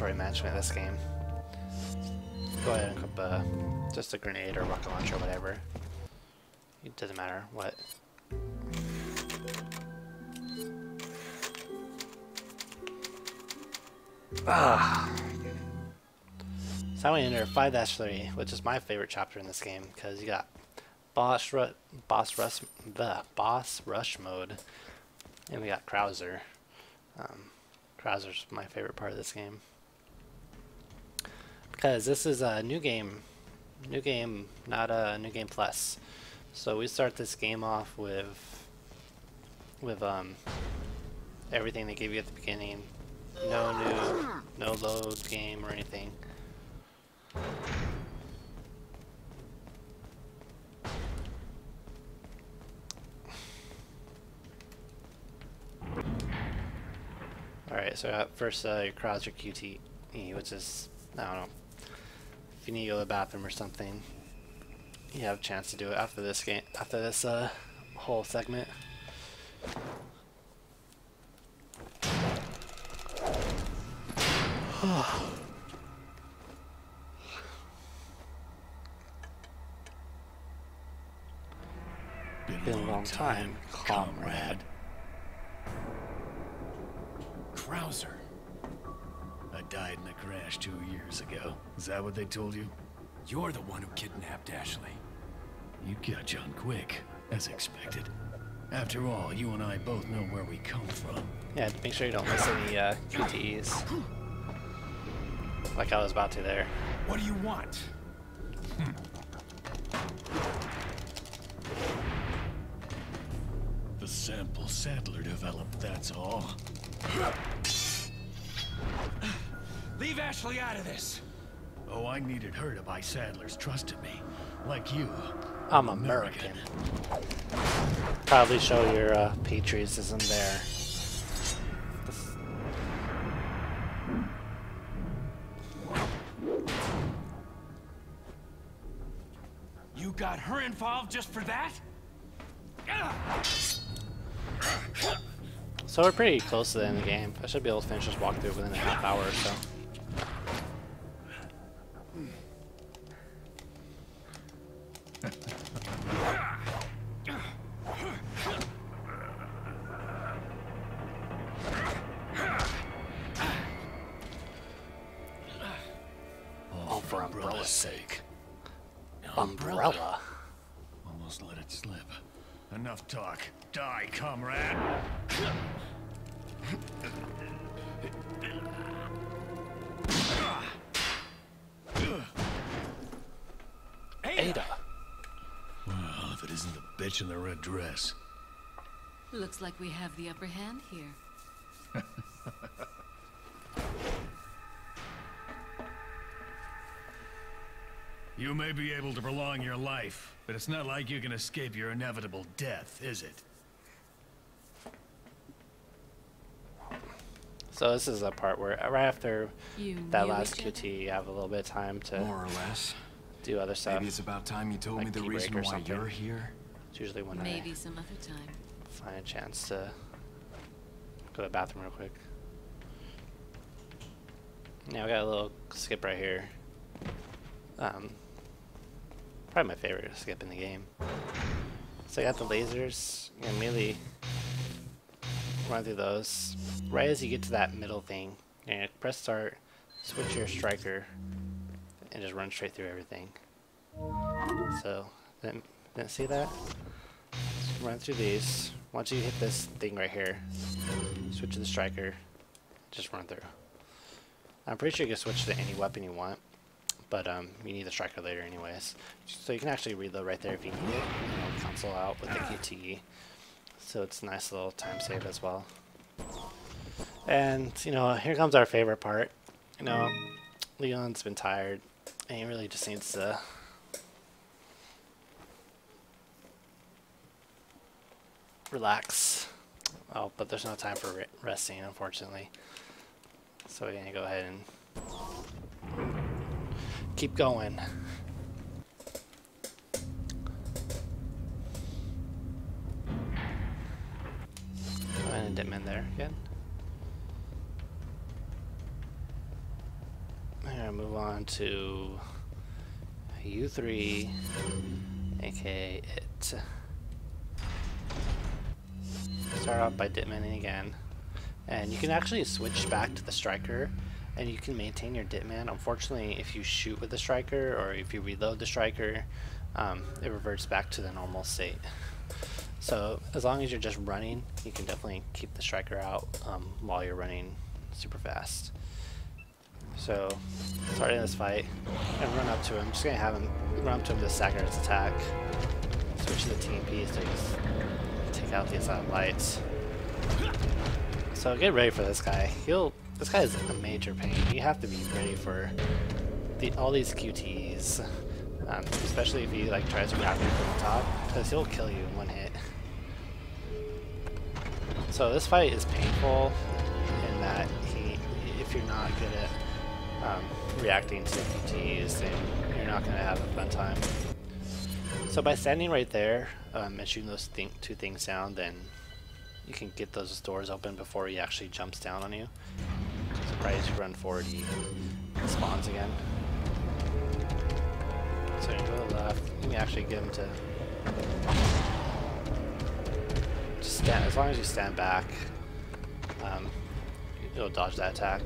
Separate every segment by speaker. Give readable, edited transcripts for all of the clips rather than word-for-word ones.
Speaker 1: inventory management of this game. Go ahead and equip just a grenade or rocket launcher or whatever. It doesn't matter what. So we enter 5-3, which is my favorite chapter in this game because you got boss rush mode, and we got Krauser. Krauser's my favorite part of this game because this is a new game, not a new game plus. So we start this game off with everything they give you at the beginning. No load game or anything. Alright, so at first your Krauser QTE, which is, I don't know, if you need to go to the bathroom or something, you have a chance to do it after this game, after this whole segment. Been a long time, comrade.
Speaker 2: Krauser. I died in a crash 2 years ago. Is that what they told you?
Speaker 3: You're the one who kidnapped Ashley.
Speaker 2: You got on quick, as expected. After all, you and I both know where we come from.
Speaker 1: Yeah, make sure you don't miss any QTEs. Like I was about to there.
Speaker 3: What do you want?
Speaker 2: The sample Sadler developed, that's all.
Speaker 3: Leave Ashley out of this.
Speaker 2: Oh, I needed her to buy Sadler's trust in me. Like you.
Speaker 1: I'm American. Probably show your patriotism there.
Speaker 3: You got her involved just for that?
Speaker 1: So we're pretty close to the end of the game. I should be able to finish this walkthrough within a half hour or so.
Speaker 2: All for Umbrella's sake.
Speaker 1: Umbrella?
Speaker 2: Almost let it slip. Enough talk. Die, comrade!
Speaker 1: Ada.
Speaker 2: Well, if it isn't the bitch in the red dress.
Speaker 4: Looks like we have the upper hand here.
Speaker 2: You may be able to prolong your life, but it's not like you can escape your inevitable death, is it?
Speaker 1: So this is a part where right after
Speaker 4: You
Speaker 1: that
Speaker 4: knew
Speaker 1: last
Speaker 4: each other?
Speaker 1: QT, you have a little bit of time to
Speaker 5: More or less.
Speaker 1: do other stuff.
Speaker 5: Maybe it's about time you told
Speaker 1: like
Speaker 5: me the
Speaker 1: tea break
Speaker 5: reason
Speaker 1: or
Speaker 5: why
Speaker 1: something.
Speaker 5: you're here.
Speaker 1: It's usually when
Speaker 4: Maybe some other time.
Speaker 1: I find a chance to go to the bathroom real quick. Now we got a little skip right here. Probably my favorite skip in the game. So I got the lasers. You can immediately run through those. Right as you get to that middle thing, you're gonna press start, switch your striker, and just run straight through everything. So, didn't see that? Just run through these. Once you hit this thing right here, switch to the striker, just run through. I'm pretty sure you can switch to any weapon you want, but you need the striker later anyways. So you can actually reload right there if you need it. Console out with the QTE. So it's a nice little time save as well. And, here comes our favorite part. Leon's been tired, and he really just needs to relax. Oh, but there's no time for resting, unfortunately. So we're gonna go ahead and keep going. Go ahead and Ditman there again. gonna move on to U3, aka it. Start off by Ditmaning again. And you can actually switch back to the striker and you can maintain your Ditman. Unfortunately, if you shoot with the striker or if you reload the striker, it reverts back to the normal state. So as long as you're just running, you can definitely keep the striker out while you're running super fast. So starting this fight, and run up to him. Just gonna have him run up to him to stagger his attack. Switch to the TMP so just take out the asylum lights. So get ready for this guy. This guy is a major pain. You have to be ready for all these QTEs, especially if he like tries to grab you from the top, because he'll kill you in one hit. So this fight is painful in that if you're not good at reacting to QTEs, then you're not going to have a fun time. So by standing right there and shooting those two things down, then you can get those doors open before he actually jumps down on you. So right as you run forward, he spawns again. So you go to the left. You can actually get him to just stand. As long as you stand back, you'll dodge that attack.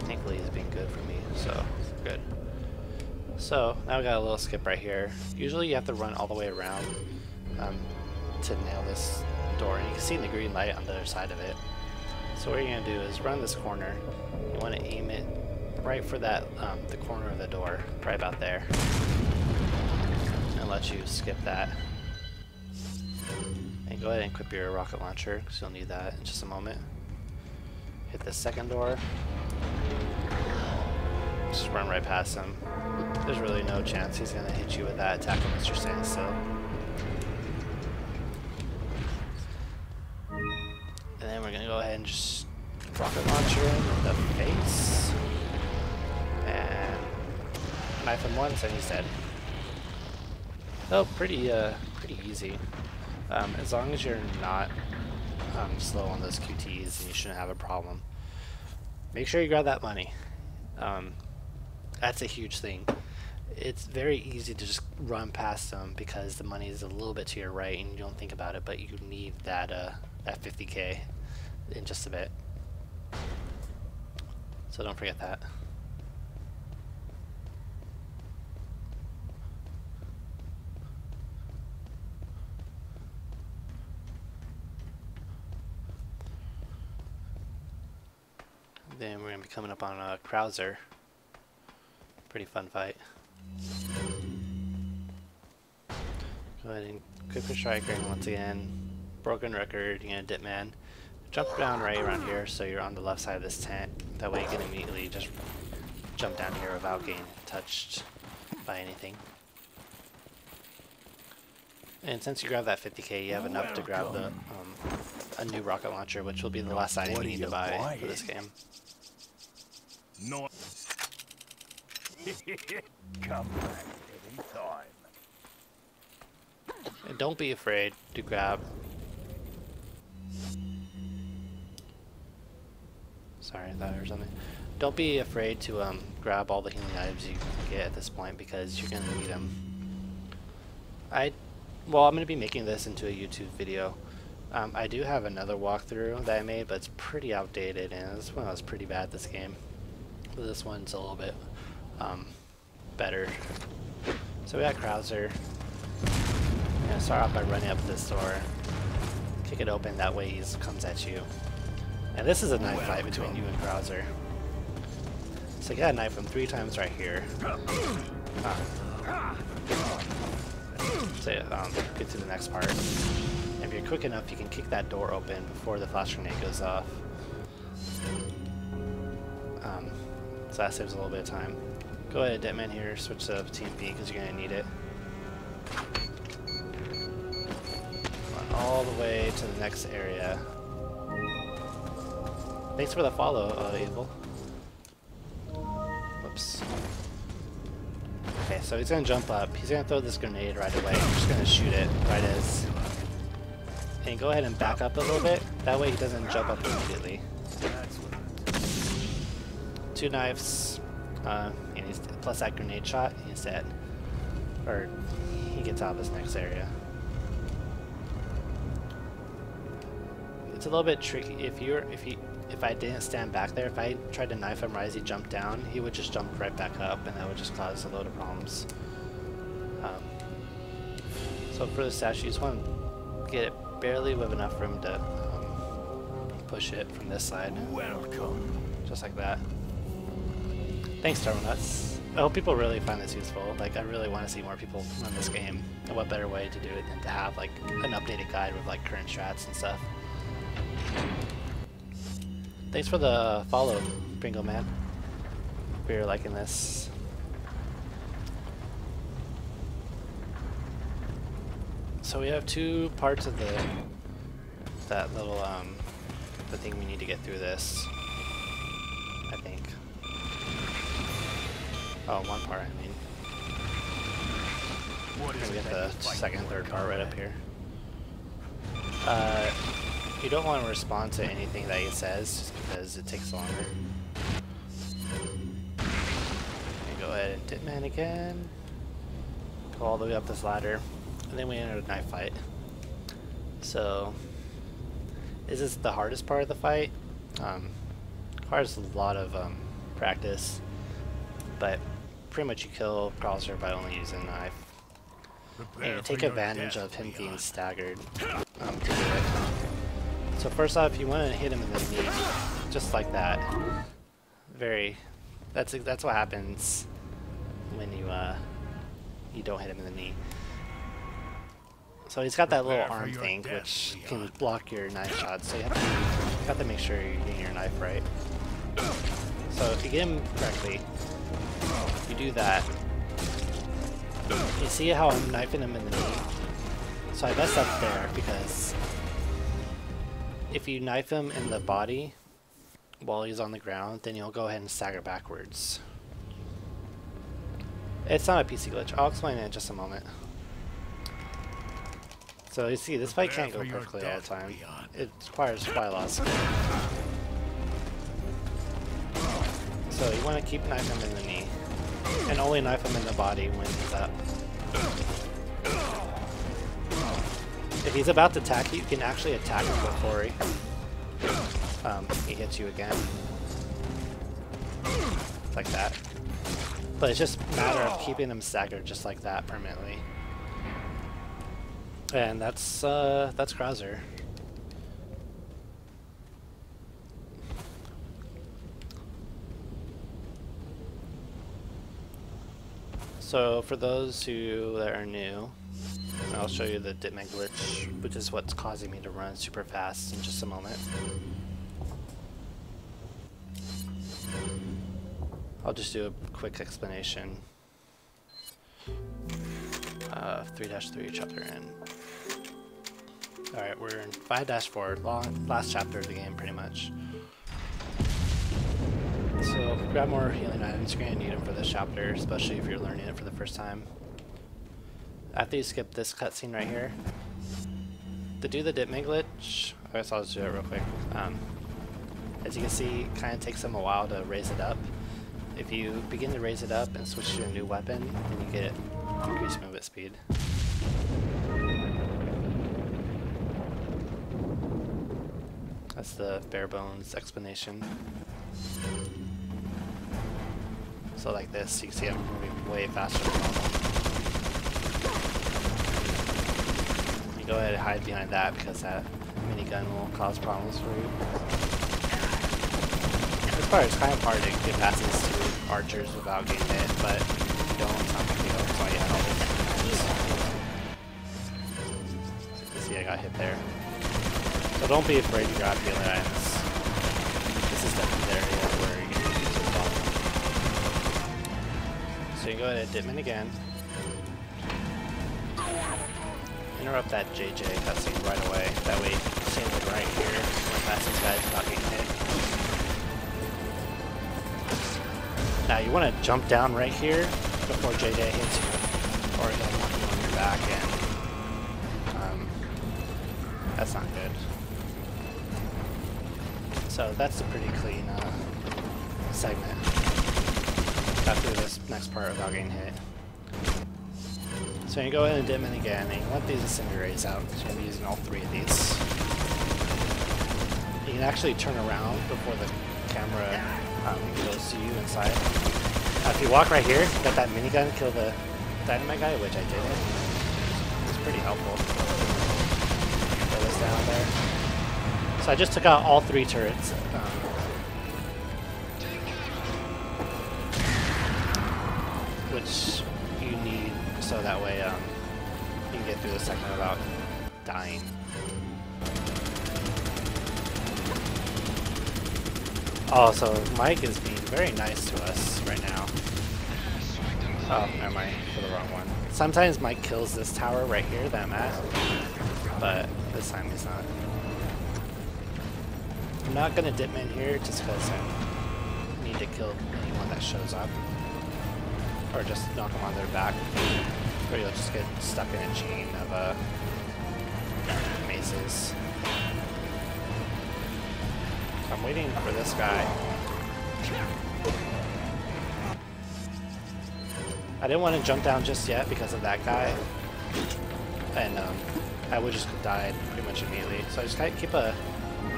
Speaker 1: Thankfully, he's been good for me, so good. So now we got a little skip right here. Usually, you have to run all the way around to nail this door, and you can see the green light on the other side of it. So what you're gonna do is run this corner. You want to aim it right for that the corner of the door, right about there, and let you skip that. And go ahead and equip your rocket launcher, because you'll need that in just a moment. Hit the second door. Just run right past him. There's really no chance he's gonna hit you with that attack unless you're standing still. And then we're gonna go ahead and just rocket launcher him in the face. And knife him once and he's dead. Oh, pretty easy. As long as you're not slow on those QTs, then you shouldn't have a problem. Make sure you grab that money. That's a huge thing. It's very easy to just run past them because the money is a little bit to your right and you don't think about it, but you need that 50k in just a bit. So don't forget that. Then we're going to be coming up on a Krauser. Pretty fun fight. Go ahead and equip your striker, and once again, broken record, you're going to Ditman. Jump down right around here so you're on the left side of this tent. That way you can immediately just jump down here without getting touched by anything. And since you grab that 50k, you have enough to grab the a new rocket launcher, which will be the last item you need to buy for this game.
Speaker 3: No. Come back anytime.
Speaker 1: And don't be afraid to grab. Sorry, I thought I heard something. Don't be afraid to grab all the healing items you can get at this point because you're gonna need them. Well, I'm gonna be making this into a YouTube video. I do have another walkthrough that I made, but it's pretty outdated, and this one was pretty bad this game. But this one's a little bit better. So we got Krauser. I'm gonna start off by running up this door, kick it open. That way he comes at you. And this is a knife fight between you and Krauser. So you gotta knife him 3 times right here. So get to the next part. If you're quick enough, you can kick that door open before the flash grenade goes off. So that saves a little bit of time. Go ahead, Ditman here, switch to TMP because you're gonna need it. Run all the way to the next area. Thanks for the follow, Evil. Whoops. Okay, so he's gonna jump up. He's gonna throw this grenade right away. I'm just gonna shoot it right as. And go ahead and back up a little bit. That way he doesn't jump up immediately. 2 knives, and he's plus that grenade shot, he's dead. Or he gets out of this next area. It's a little bit tricky. If I didn't stand back there, if I tried to knife him right as he jumped down, he would just jump right back up, and that would just cause a load of problems. So for the statue, you just want to get it barely with enough room to push it from this side.
Speaker 3: Welcome.
Speaker 1: Just like that. Thanks, Turbo Nuts. I hope people really find this useful. Like, I really want to see more people run this game. And what better way to do it than to have like an updated guide with like current strats and stuff. Thanks for the follow, Pringle Man. If you're liking this. So we have 2 parts of that little the thing we need to get through this. I think. Oh, 1 part, I mean. We get the second, third part right up here. You don't want to respond to anything that he says, just because it takes longer. Go ahead and Ditman again. Go all the way up this ladder. And then we enter a knife fight. So, is this the hardest part of the fight? Requires a lot of practice, but pretty much you kill Krauser by only using a knife. And you take advantage of him being staggered to do it. So first off, you want to hit him in the knee, just like that. That's what happens when you don't hit him in the knee. So he's got that little arm thing, which can block your knife shots. So you have to make sure you're getting your knife right. So if you get him correctly, you do that. You see how I'm knifing him in the knee? So I messed up there because if you knife him in the body while he's on the ground, then you'll go ahead and stagger backwards. It's not a PC glitch. I'll explain it in just a moment. So you see, this fight can't go perfectly all the time. It requires quite a lot of skill. So you want to keep knifing him in the knee, and only knife him in the body when he's up. If he's about to attack you, you can actually attack him before he hits you again. Like that. But it's just a matter of keeping him staggered just like that permanently. And that's Krauser. So for those that are new, I'll show you the Ditman glitch, which is what's causing me to run super fast in just a moment. I'll just do a quick explanation. 3-3 chapter in. Alright, we're in 5-4, last chapter of the game pretty much. So grab more healing items, you're going to need them for this chapter, especially if you're learning it for the first time. After you skip this cutscene right here, to do the Ditman glitch, I guess I'll just do it real quick. As you can see, it kind of takes them a while to raise it up. If you begin to raise it up and switch to a new weapon, then you get increased movement speed. That's the bare bones explanation. So like this, you can see I'm moving way faster than normal. You go ahead and hide behind that because that minigun will cause problems for you. This part is kind of hard to get past these 2 archers without getting hit, but if you don't, it's not a big deal. That's why you have all those things. You see I got hit there. So don't be afraid to grab healing items. This is definitely the area where you can use the bottom. So you go ahead and Ditman again. Interrupt that JJ cutscene right away. That way you can stand like right here and pass these guys without getting hit. Now you want to jump down right here before JJ hits you, or he'll knock you on your back, and that's not good. So that's a pretty clean segment. Got through this next part without getting hit. So you go ahead and Ditman again, and you let these incendiaries out. So you're going to be using all 3 of these. You can actually turn around before the camera goes to you inside. If you walk right here, get that minigun, kill the dynamite guy, which I didn't. It's pretty helpful. Throw this down there. So I just took out all 3 turrets. Which you need so that way you can get through the segment without dying. Oh, so Mike is being very nice to us right now. Oh, never mind, for the wrong one. Sometimes Mike kills this tower right here that I'm at, but this time he's not. I'm not gonna Ditman here just because I need to kill anyone that shows up. Or just knock them on their back. Or you'll just get stuck in a chain of mazes. So I'm waiting for this guy. I didn't want to jump down just yet because of that guy. And I would just die pretty much immediately. So I just gotta keep a... Oh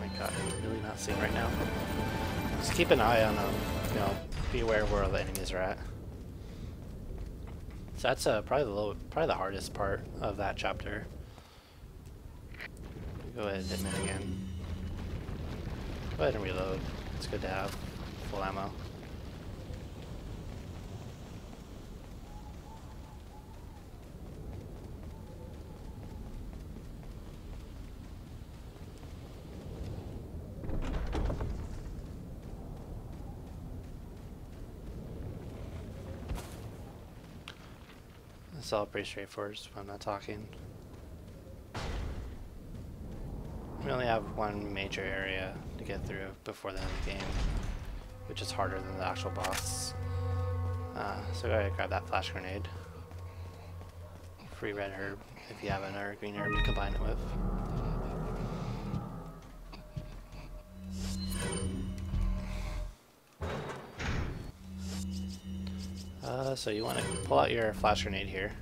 Speaker 1: my god, I'm really not seeing right now. Just keep an eye on them, you know, be aware of where all the enemies are at. So that's probably the hardest part of that chapter. Go ahead and Ditman again. Go ahead and reload. It's good to have full ammo. It's all pretty straightforward when I'm not talking. We only have one major area to get through before the end of the game, which is harder than the actual boss. So go ahead and grab that flash grenade. Free red herb if you have another green herb to combine it with. So you want to pull out your flash grenade here.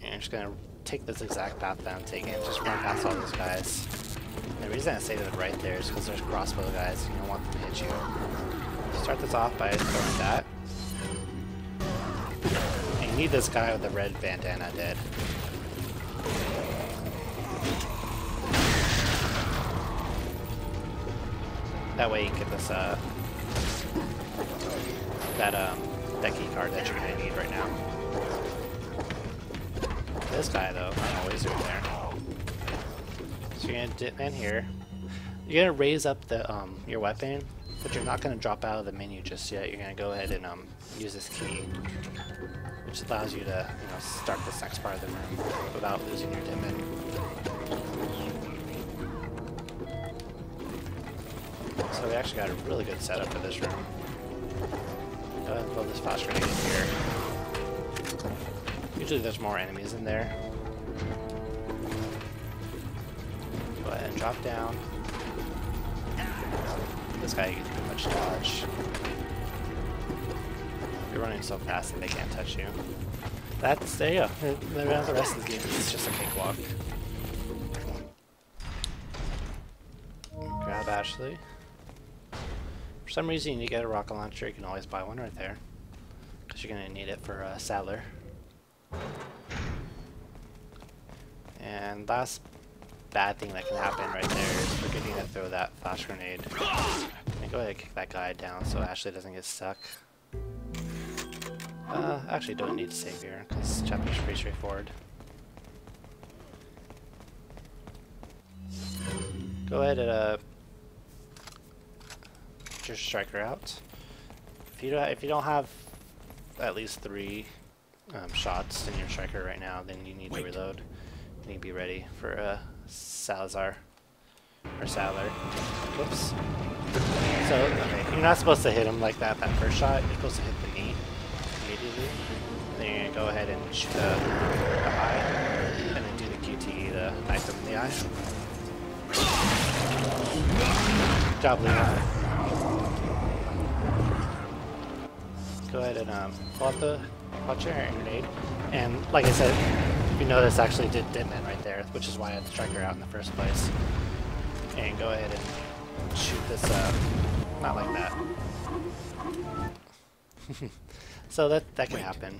Speaker 1: And you're just going to take this exact path that I'm taking, just run past all those guys. And the reason I say that right there is because there's crossbow guys, and you don't want them to hit you. Start this off by throwing that. And you need this guy with the red bandana dead. That way you can get this, that key card that you're gonna need right now. This guy though, I'm always doing there. So you're gonna dip in here. You're gonna raise up the your weapon, but you're not gonna drop out of the menu just yet. You're gonna go ahead and use this key, which allows you to start this next part of the room without losing your Ditman. So we actually got a really good setup for this room. Go ahead and throw this flash grenade in here. Usually there's more enemies in there. Go ahead and drop down. This guy you can pretty much dodge. You're running so fast that they can't touch you. There you go. The rest of the game is just a cakewalk. Grab Ashley. For some reason you need to get a rocket launcher, you can always buy one right there. Because you're going to need it for Sadler. And last bad thing that can happen right there is forgetting to throw that flash grenade. And go ahead and kick that guy down so Ashley doesn't get stuck. Actually don't need to save here because this chapter's pretty straightforward. Go ahead and put your striker out. If you don't have at least 3 shots in your striker right now, then you need to reload. You need to be ready for Salazar or Sadler. Whoops. So okay, you're not supposed to hit him like that first shot. You're supposed to hit the knee immediately. Then you're gonna go ahead and shoot the eye, and then do the QTE to knife him in the eye. job, Leon. Go ahead and pull out the launcher and grenade. And like I said, if you notice, actually did Ditman right there, which is why I had to strike her out in the first place. And go ahead and shoot this not like that. So that can happen.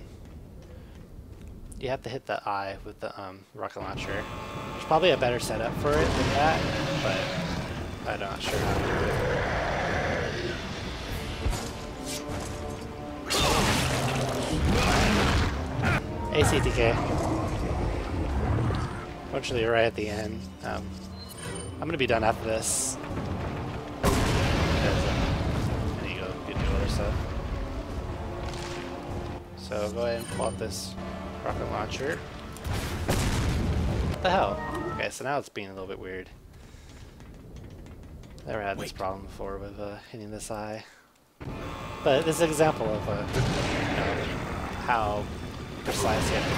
Speaker 1: You have to hit the eye with the rocket launcher. There's probably a better setup for it than that, but I'm not sure how to do it. ACTK. Fortunately, right at the end. I'm gonna be done after this. Because I need to go do other stuff. So go ahead and pull out this rocket launcher. What the hell? Okay, so now it's being a little bit weird. Never had this problem before with hitting this eye. But this is an example of you know, how precise you have to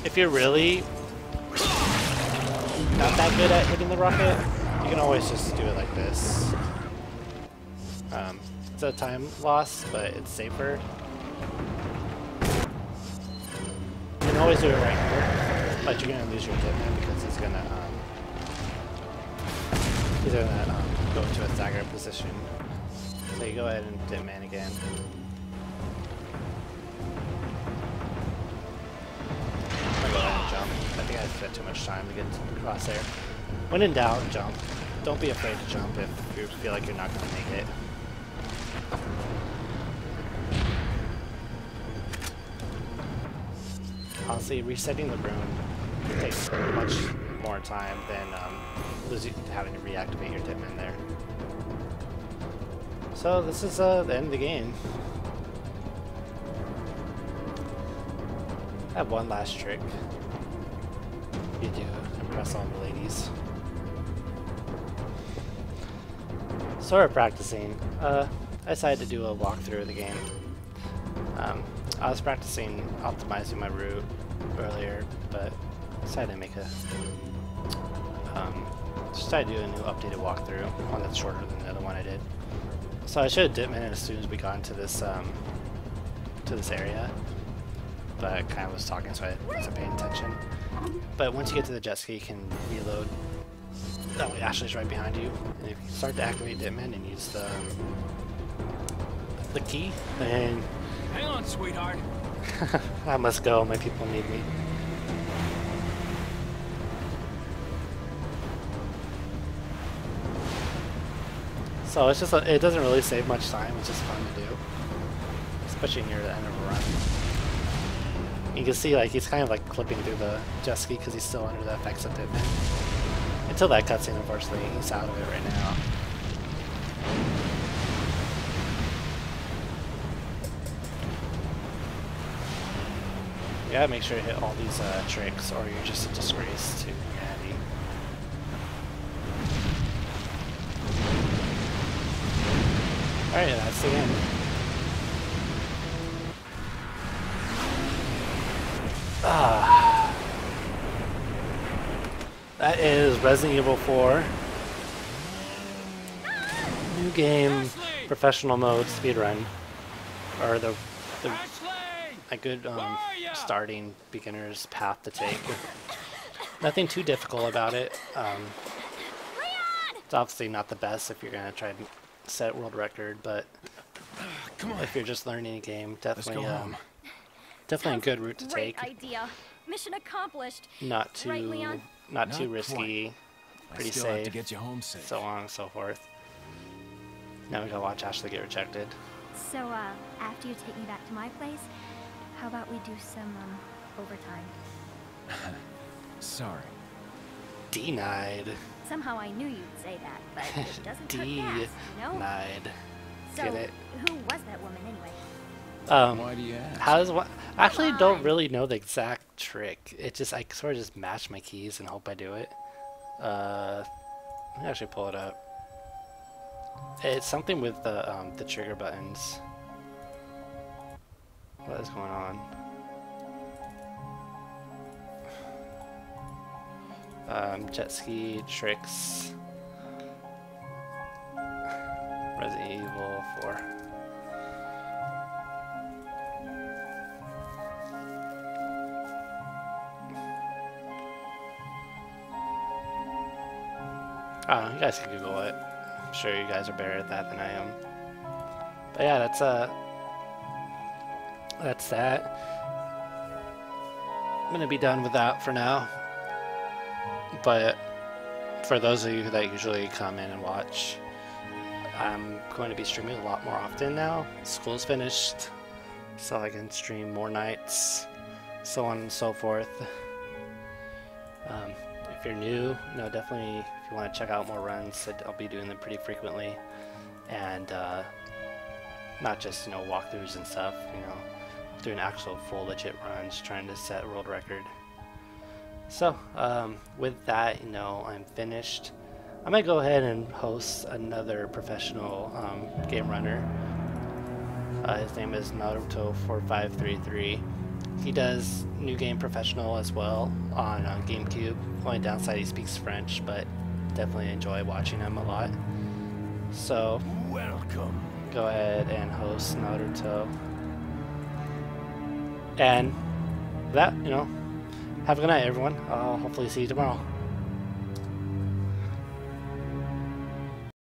Speaker 1: be. If you're really not that good at hitting the rocket, you can always just do it like this. It's a time loss, but it's safer. You can always do it right here, but you're gonna lose your Ditman because he's gonna go into a stagger position. So you go ahead and Ditman again. I'll go ahead and jump. I think I spent too much time to get across there. When in doubt, jump. Don't be afraid to jump if you feel like you're not gonna make it. Honestly, resetting the room takes much more time than having to reactivate your Ditman there. So this is the end of the game. I have one last trick. You do impress all the ladies. Sort of practicing. I decided to do a walkthrough of the game. I was practicing optimizing my route earlier, but decided to make a decided to do a new updated walkthrough, one that's shorter than the other one I did. So I should have Ditman as soon as we got into this area, but I kind of was talking, so I wasn't paying attention. But once you get to the jet ski, you can reload. That way Ashley's right behind you, and if you start to activate Ditman and use the key, then
Speaker 3: Hang on, sweetheart.
Speaker 1: I must go. My people need me. So it's just it doesn't really save much time. It's just fun to do, especially near the end of a run. You can see like he's kind of like clipping through the jet ski because he's still under the effects of Ditman. Until that cutscene, unfortunately, he's out of it right now. You gotta make sure to hit all these tricks, or you're just a disgrace to humanity. Alright, that's the end. That is Resident Evil 4. New game, professional mode, speedrun. Or a good starting beginner's path to take. Nothing too difficult about it. It's obviously not the best if you're going to try and set world record, but if you're just learning a game, definitely definitely a good route to take.
Speaker 5: Great idea. Mission accomplished.
Speaker 1: Not too risky, pretty
Speaker 3: I still
Speaker 1: safe,
Speaker 3: have to get you home safe.
Speaker 1: so on and so forth. Now we gotta watch Ashley get rejected.
Speaker 5: So, after you take me back to my place, how about we do some, overtime?
Speaker 3: Sorry.
Speaker 1: Denied.
Speaker 5: Somehow I knew you'd say that, but it doesn't cut gas, you know?
Speaker 1: Denied.
Speaker 5: So,
Speaker 1: Get it?
Speaker 5: who was that woman anyway?
Speaker 3: Why do you ask?
Speaker 1: I actually don't really know the exact trick. It just, I sort of just mash my keys and hope I do it. Let me actually pull it up. It's something with the trigger buttons. What is going on? Jet ski tricks. Resident Evil 4. I don't know, you guys can Google it. I'm sure you guys are better at that than I am. But yeah, that's that. I'm gonna be done with that for now. But for those of you that usually come in and watch, I'm going to be streaming a lot more often now. School's finished, so I can stream more nights, so on and so forth. If you're new, definitely if you want to check out more runs, I'll be doing them pretty frequently, and not just walkthroughs and stuff. Doing actual full legit runs, trying to set a world record. So with that, I'm finished. I'm gonna go ahead and host another professional game runner. His name is Naruto4533. He does New Game Professional as well on GameCube. Only downside, he speaks French, but definitely enjoy watching him a lot. So
Speaker 2: Welcome.
Speaker 1: go ahead and host Naruto. And that, have a good night, everyone. I'll hopefully see you tomorrow.